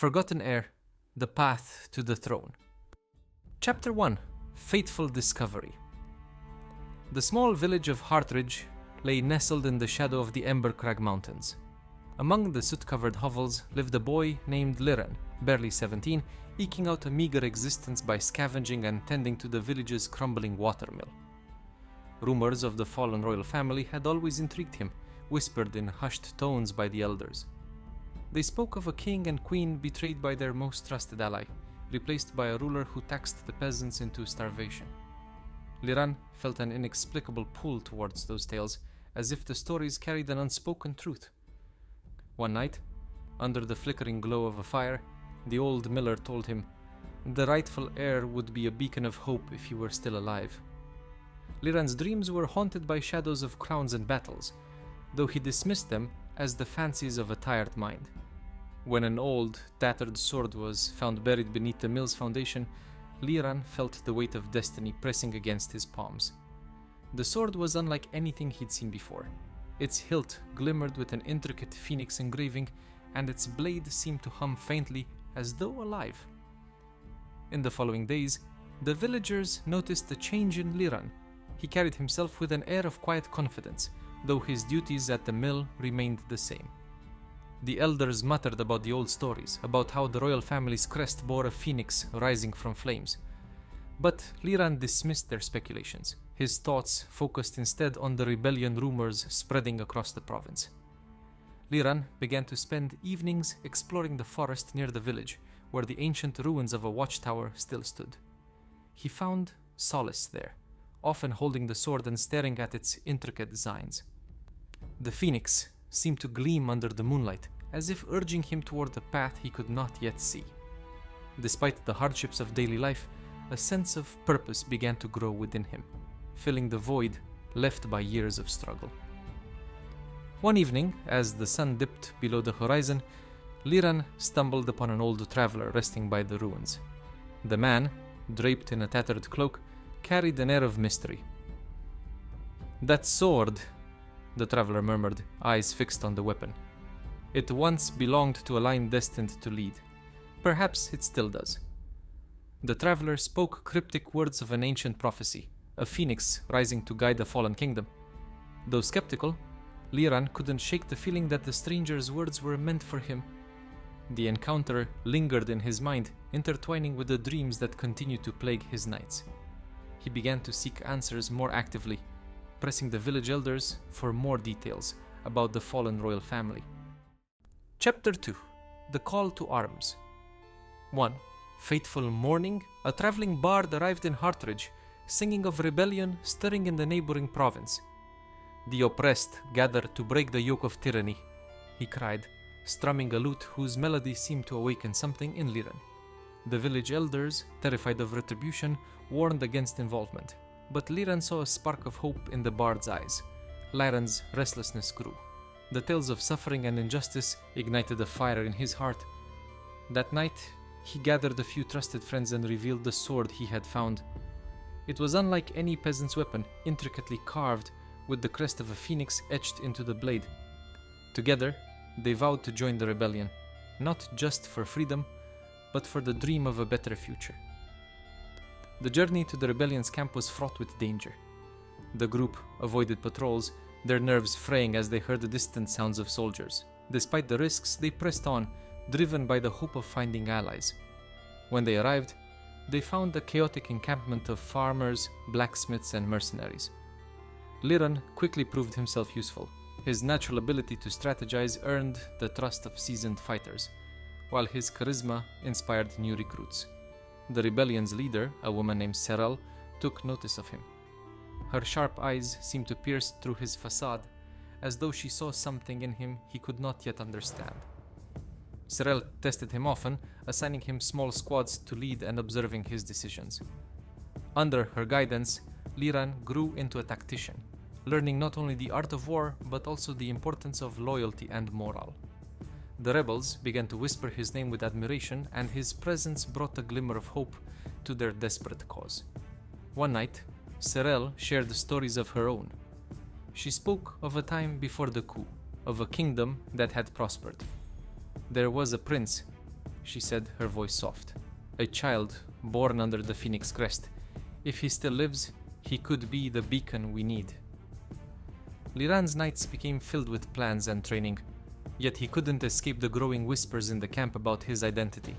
Forgotten Heir, The Path to the Throne. Chapter 1. Fateful Discovery. The small village of Hartridge lay nestled in the shadow of the Embercrag Mountains. Among the soot-covered hovels lived a boy named Liran, barely 17, eking out a meager existence by scavenging and tending to the village's crumbling watermill. Rumors of the fallen royal family had always intrigued him, whispered in hushed tones by the elders. They spoke of a king and queen betrayed by their most trusted ally, replaced by a ruler who taxed the peasants into starvation. Liran felt an inexplicable pull towards those tales, as if the stories carried an unspoken truth. One night, under the flickering glow of a fire, the old miller told him the rightful heir would be a beacon of hope if he were still alive. Liran's dreams were haunted by shadows of crowns and battles, though he dismissed them as the fancies of a tired mind. When an old, tattered sword was found buried beneath the mill's foundation, Liran felt the weight of destiny pressing against his palms. The sword was unlike anything he'd seen before. Its hilt glimmered with an intricate phoenix engraving, and its blade seemed to hum faintly as though alive. In the following days, the villagers noticed a change in Liran. He carried himself with an air of quiet confidence, though his duties at the mill remained the same. The elders muttered about the old stories, about how the royal family's crest bore a phoenix rising from flames. But Liran dismissed their speculations. His thoughts focused instead on the rebellion rumors spreading across the province. Liran began to spend evenings exploring the forest near the village, where the ancient ruins of a watchtower still stood. He found solace there, often holding the sword and staring at its intricate designs. The phoenix seemed to gleam under the moonlight, as if urging him toward a path he could not yet see. Despite the hardships of daily life, a sense of purpose began to grow within him, filling the void left by years of struggle. One evening, as the sun dipped below the horizon, Liran stumbled upon an old traveler resting by the ruins. The man, draped in a tattered cloak, carried an air of mystery. "That sword," the traveler murmured, eyes fixed on the weapon. "It once belonged to a line destined to lead. Perhaps it still does." The traveler spoke cryptic words of an ancient prophecy, a phoenix rising to guide a fallen kingdom. Though skeptical, Liran couldn't shake the feeling that the stranger's words were meant for him. The encounter lingered in his mind, intertwining with the dreams that continued to plague his nights. He began to seek answers more actively, pressing the village elders for more details about the fallen royal family. Chapter 2. The Call to Arms. 1. Fateful morning, a traveling bard arrived in Hartridge, singing of rebellion stirring in the neighboring province. "The oppressed gather to break the yoke of tyranny," he cried, strumming a lute whose melody seemed to awaken something in Liran. The village elders, terrified of retribution, warned against involvement, but Liran saw a spark of hope in the bard's eyes. Liran's restlessness grew. The tales of suffering and injustice ignited a fire in his heart. That night, he gathered a few trusted friends and revealed the sword he had found. It was unlike any peasant's weapon, intricately carved, with the crest of a phoenix etched into the blade. Together, they vowed to join the rebellion, not just for freedom, but for the dream of a better future. The journey to the rebellion's camp was fraught with danger. The group avoided patrols, their nerves fraying as they heard the distant sounds of soldiers. Despite the risks, they pressed on, driven by the hope of finding allies. When they arrived, they found a chaotic encampment of farmers, blacksmiths, and mercenaries. Liran quickly proved himself useful. His natural ability to strategize earned the trust of seasoned fighters, while his charisma inspired new recruits. The rebellion's leader, a woman named Serel, took notice of him. Her sharp eyes seemed to pierce through his facade, as though she saw something in him he could not yet understand. Serel tested him often, assigning him small squads to lead and observing his decisions. Under her guidance, Liran grew into a tactician, learning not only the art of war, but also the importance of loyalty and morale. The rebels began to whisper his name with admiration, and his presence brought a glimmer of hope to their desperate cause. One night, Serel shared stories of her own. She spoke of a time before the coup, of a kingdom that had prospered. There was a prince, she said, her voice soft. A child born under the phoenix crest. If he still lives, he could be the beacon we need. Liran's nights became filled with plans and training, yet he couldn't escape the growing whispers in the camp about his identity.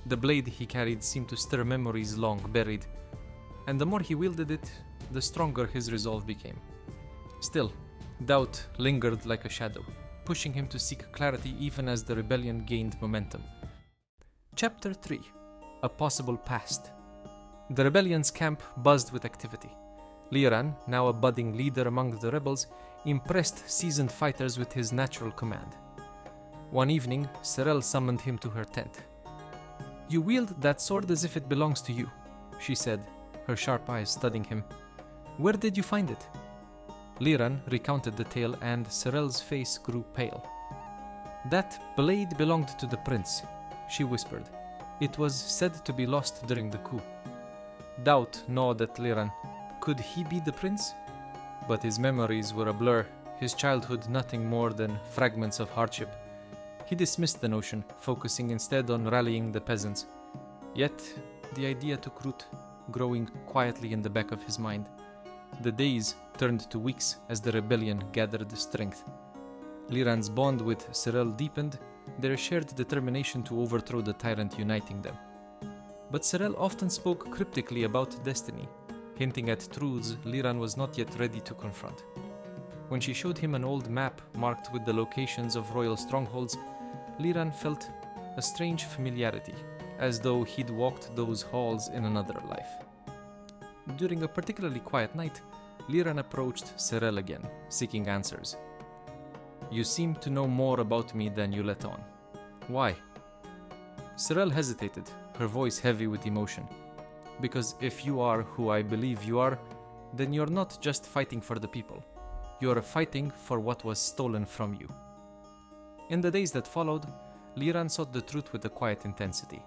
The blade he carried seemed to stir memories long buried, and the more he wielded it, the stronger his resolve became. Still, doubt lingered like a shadow, pushing him to seek clarity even as the rebellion gained momentum. Chapter 3: A Possible Past. The rebellion's camp buzzed with activity. Liran, now a budding leader among the rebels, impressed seasoned fighters with his natural command. One evening, Serel summoned him to her tent. "You wield that sword as if it belongs to you," she said, her sharp eyes studying him. "Where did you find it?" Liran recounted the tale, and Serel's face grew pale. "That blade belonged to the prince," she whispered. "It was said to be lost during the coup." Doubt gnawed at Liran. Could he be the prince? But his memories were a blur, his childhood nothing more than fragments of hardship. He dismissed the notion, focusing instead on rallying the peasants. Yet, the idea took root, growing quietly in the back of his mind. The days turned to weeks as the rebellion gathered strength. Liran's bond with Serel deepened, their shared determination to overthrow the tyrant uniting them. But Serel often spoke cryptically about destiny, hinting at truths Liran was not yet ready to confront. When she showed him an old map marked with the locations of royal strongholds, Liran felt a strange familiarity, as though he'd walked those halls in another life. During a particularly quiet night, Liran approached Serel again, seeking answers. "You seem to know more about me than you let on. Why?" Serel hesitated, her voice heavy with emotion. "Because if you are who I believe you are, then you're not just fighting for the people. You're fighting for what was stolen from you." In the days that followed, Liran sought the truth with a quiet intensity.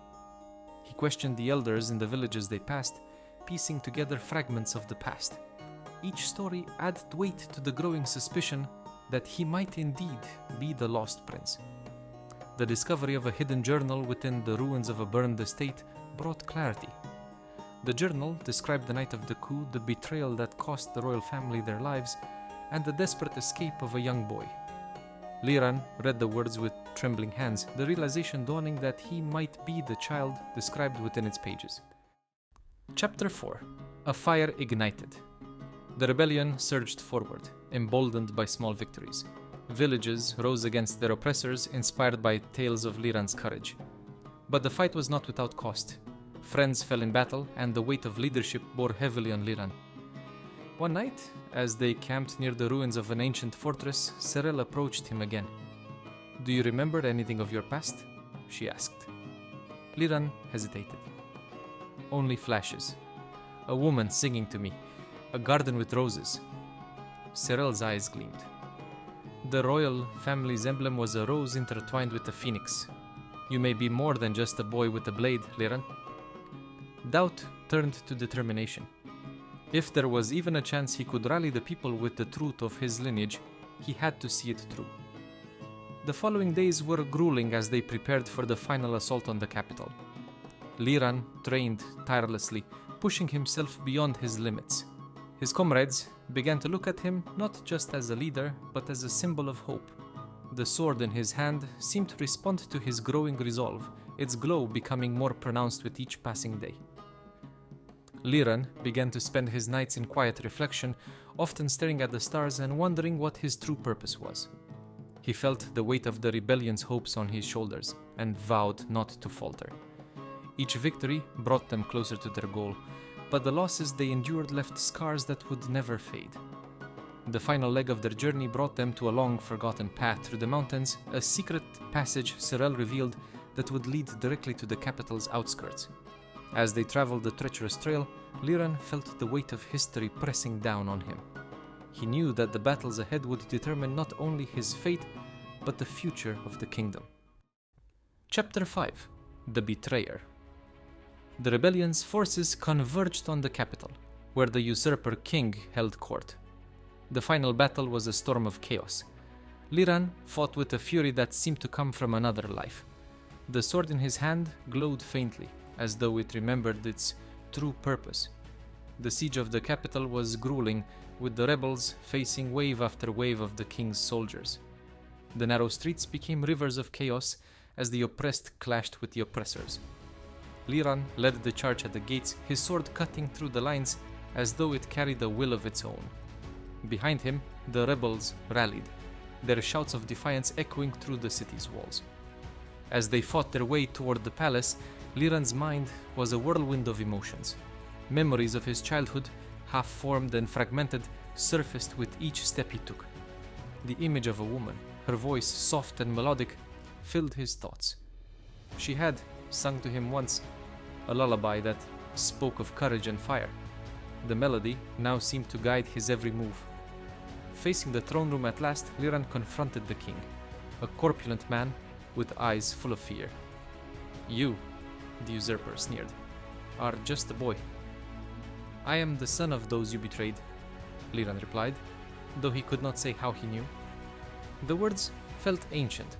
He questioned the elders in the villages they passed, piecing together fragments of the past. Each story added weight to the growing suspicion that he might indeed be the lost prince. The discovery of a hidden journal within the ruins of a burned estate brought clarity. The journal described the night of the coup, the betrayal that cost the royal family their lives, and the desperate escape of a young boy. Liran read the words with trembling hands, the realization dawning that he might be the child described within its pages. Chapter 4: A Fire Ignited. The rebellion surged forward, emboldened by small victories. Villages rose against their oppressors, inspired by tales of Liran's courage. But the fight was not without cost. Friends fell in battle, and the weight of leadership bore heavily on Liran. One night, as they camped near the ruins of an ancient fortress, Serel approached him again. "Do you remember anything of your past?" she asked. Liran hesitated. "Only flashes. A woman singing to me. A garden with roses." Serel's eyes gleamed. "The royal family's emblem was a rose intertwined with a phoenix. You may be more than just a boy with a blade, Liran." Doubt turned to determination. If there was even a chance he could rally the people with the truth of his lineage, he had to see it through. The following days were grueling as they prepared for the final assault on the capital. Liran trained tirelessly, pushing himself beyond his limits. His comrades began to look at him not just as a leader, but as a symbol of hope. The sword in his hand seemed to respond to his growing resolve, its glow becoming more pronounced with each passing day. Liran began to spend his nights in quiet reflection, often staring at the stars and wondering what his true purpose was. He felt the weight of the rebellion's hopes on his shoulders and vowed not to falter. Each victory brought them closer to their goal, but the losses they endured left scars that would never fade. The final leg of their journey brought them to a long forgotten path through the mountains, a secret passage Serel revealed that would lead directly to the capital's outskirts. As they traveled the treacherous trail, Liran felt the weight of history pressing down on him. He knew that the battles ahead would determine not only his fate, but the future of the kingdom. Chapter 5: The Betrayer. The rebellion's forces converged on the capital, where the usurper king held court. The final battle was a storm of chaos. Liran fought with a fury that seemed to come from another life. The sword in his hand glowed faintly, as though it remembered its true purpose. The siege of the capital was grueling, with the rebels facing wave after wave of the king's soldiers. The narrow streets became rivers of chaos as the oppressed clashed with the oppressors. Liran led the charge at the gates, his sword cutting through the lines as though it carried a will of its own. Behind him, the rebels rallied, their shouts of defiance echoing through the city's walls. As they fought their way toward the palace, Liran's mind was a whirlwind of emotions. Memories of his childhood, half-formed and fragmented, surfaced with each step he took. The image of a woman, her voice soft and melodic, filled his thoughts. She had sung to him once, a lullaby that spoke of courage and fire. The melody now seemed to guide his every move. Facing the throne room at last, Liran confronted the king, a corpulent man with eyes full of fear. "You," the usurper sneered, "are just a boy." "I am the son of those you betrayed," Liran replied, though he could not say how he knew. The words felt ancient,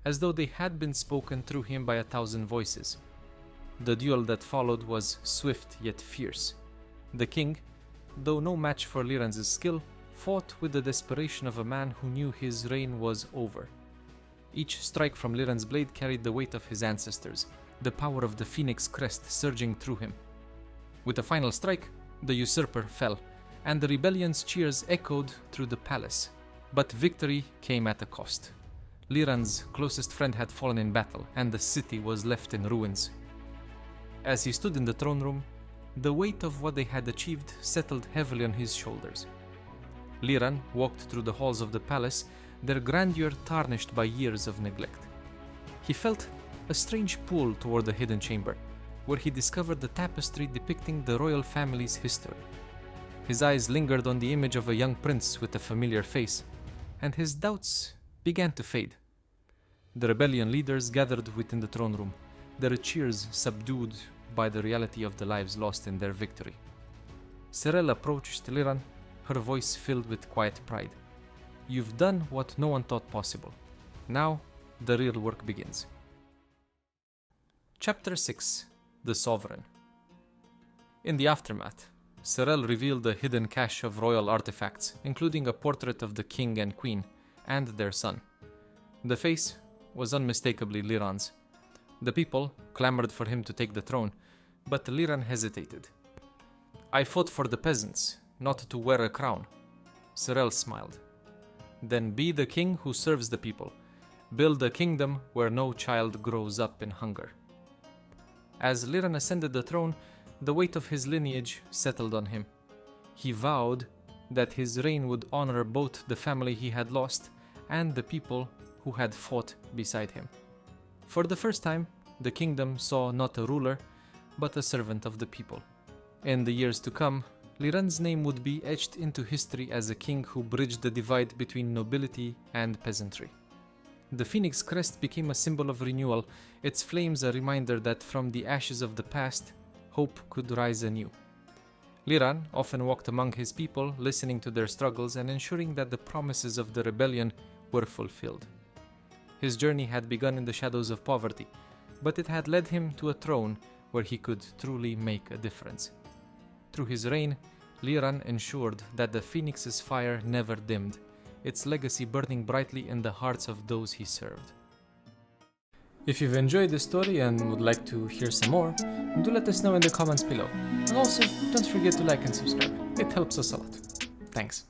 as though they had been spoken through him by 1,000 voices. The duel that followed was swift yet fierce. The king, though no match for Liran's skill, fought with the desperation of a man who knew his reign was over. Each strike from Liran's blade carried the weight of his ancestors, the power of the phoenix crest surging through him. With a final strike, the usurper fell, and the rebellion's cheers echoed through the palace. But victory came at a cost. Liran's closest friend had fallen in battle, and the city was left in ruins. As he stood in the throne room, the weight of what they had achieved settled heavily on his shoulders. Liran walked through the halls of the palace, their grandeur tarnished by years of neglect. He felt a strange pull toward the hidden chamber, where he discovered the tapestry depicting the royal family's history. His eyes lingered on the image of a young prince with a familiar face, and his doubts began to fade. The rebellion leaders gathered within the throne room, their cheers subdued by the reality of the lives lost in their victory. Serel approached Liran, her voice filled with quiet pride. "You've done what no one thought possible. Now, the real work begins." Chapter 6: The Sovereign. In the aftermath, Serel revealed a hidden cache of royal artifacts, including a portrait of the king and queen, and their son. The face was unmistakably Liran's. The people clamored for him to take the throne, but Liran hesitated. "I fought for the peasants, not to wear a crown." Serel smiled. "Then be the king who serves the people. Build a kingdom where no child grows up in hunger." As Liran ascended the throne, the weight of his lineage settled on him. He vowed that his reign would honor both the family he had lost and the people who had fought beside him. For the first time, the kingdom saw not a ruler, but a servant of the people. In the years to come, Liran's name would be etched into history as a king who bridged the divide between nobility and peasantry. The phoenix crest became a symbol of renewal, its flames a reminder that from the ashes of the past, hope could rise anew. Liran often walked among his people, listening to their struggles and ensuring that the promises of the rebellion were fulfilled. His journey had begun in the shadows of poverty, but it had led him to a throne where he could truly make a difference. Through his reign, Liran ensured that the phoenix's fire never dimmed, its legacy burning brightly in the hearts of those he served. If you've enjoyed this story and would like to hear some more, do let us know in the comments below. And also, don't forget to like and subscribe. It helps us a lot. Thanks.